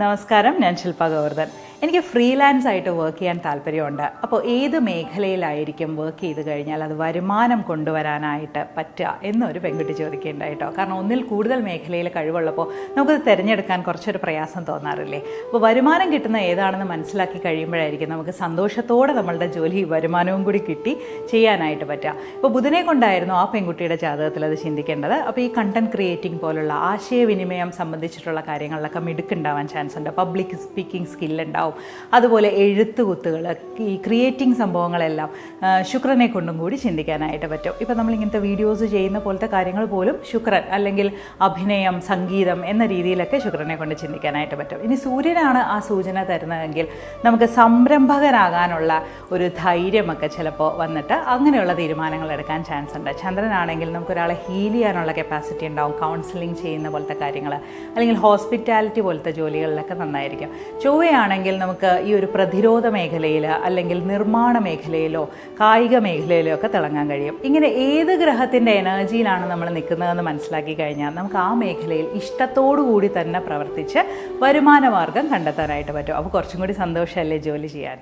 നമസ്കാരം, ഞാൻ ശില്പ ഗോവർദ്ധൻ. എനിക്ക് ഫ്രീലാൻസ് ആയിട്ട് വർക്ക് ചെയ്യാൻ താല്പര്യമുണ്ട്. അപ്പോൾ ഏത് മേഖലയിലായിരിക്കും വർക്ക് ചെയ്ത് കഴിഞ്ഞാൽ അത് വരുമാനം കൊണ്ടുവരാനായിട്ട് പറ്റുക എന്നൊരു പെൺകുട്ടി ചോദിക്കേണ്ടായിട്ടോ. കാരണം ഒന്നിൽ കൂടുതൽ മേഖലയിൽ കഴിവുള്ളപ്പോൾ നമുക്കത് തിരഞ്ഞെടുക്കാൻ കുറച്ചൊരു പ്രയാസം തോന്നാറില്ലേ? അപ്പോൾ വരുമാനം കിട്ടുന്ന ഏതാണെന്ന് മനസ്സിലാക്കി കഴിയുമ്പോഴായിരിക്കും നമുക്ക് സന്തോഷത്തോടെ നമ്മളുടെ ജോലി വരുമാനവും കൂടി കിട്ടി ചെയ്യാനായിട്ട് പറ്റുക. ഇപ്പോൾ ബുധനെ കൊണ്ടായിരുന്നു ആ പെൺകുട്ടിയുടെ ജാതകത്തിൽ അത് ചിന്തിക്കേണ്ടത്. അപ്പോൾ ഈ കണ്ടന്റ് ക്രിയേറ്റിംഗ് പോലുള്ള ആശയവിനിമയം സംബന്ധിച്ചിട്ടുള്ള കാര്യങ്ങളിലൊക്കെ മിടുക്കുണ്ടാവാൻ ചാൻസ് ഉണ്ട്. പബ്ലിക് സ്പീക്കിംഗ് സ്കില്ലുണ്ടാവും. അതുപോലെ എഴുത്തുകുത്തുകൾ, ഈ ക്രിയേറ്റിംഗ് സംഭവങ്ങളെല്ലാം ശുക്രനെ കൊണ്ടും കൂടി ചിന്തിക്കാനായിട്ട് പറ്റും. ഇപ്പം നമ്മളിങ്ങനത്തെ വീഡിയോസ് ചെയ്യുന്ന പോലത്തെ കാര്യങ്ങൾ പോലും ശുക്രൻ, അല്ലെങ്കിൽ അഭിനയം, സംഗീതം എന്ന രീതിയിലൊക്കെ ശുക്രനെ കൊണ്ട് ചിന്തിക്കാനായിട്ട് പറ്റും. ഇനി സൂര്യനാണ് ആ സൂചന തരുന്നതെങ്കിൽ നമുക്ക് സംരംഭകരാകാനുള്ള ഒരു ധൈര്യമൊക്കെ ചിലപ്പോൾ വന്നിട്ട് അങ്ങനെയുള്ള തീരുമാനങ്ങൾ എടുക്കാൻ ചാൻസ് ഉണ്ട്. ചന്ദ്രനാണെങ്കിൽ നമുക്കൊരാളെ ഹീൽ ചെയ്യാനുള്ള കപ്പാസിറ്റി ഉണ്ടാവും. കൗൺസിലിംഗ് ചെയ്യുന്ന പോലത്തെ കാര്യങ്ങൾ, അല്ലെങ്കിൽ ഹോസ്പിറ്റാലിറ്റി പോലത്തെ ജോലികളിലൊക്കെ നന്നായിരിക്കും. ചൊവ്വയാണെങ്കിൽ നമുക്ക് ഈ ഒരു പ്രതിരോധ മേഖലയിൽ, അല്ലെങ്കിൽ നിർമ്മാണ മേഖലയിലോ കായിക മേഖലയിലോ ഒക്കെ തിളങ്ങാൻ കഴിയും. ഇങ്ങനെ ഏത് ഗ്രഹത്തിൻ്റെ എനർജിയിലാണ് നമ്മൾ നിൽക്കുന്നതെന്ന് മനസ്സിലാക്കി കഴിഞ്ഞാൽ നമുക്ക് ആ മേഖലയിൽ ഇഷ്ടത്തോടു കൂടി തന്നെ പ്രവർത്തിച്ച് വരുമാന മാർഗം കണ്ടെത്താനായിട്ട് പറ്റും. അപ്പോൾ കുറച്ചും കൂടി സന്തോഷമല്ലേ ജോലി ചെയ്യാൻ.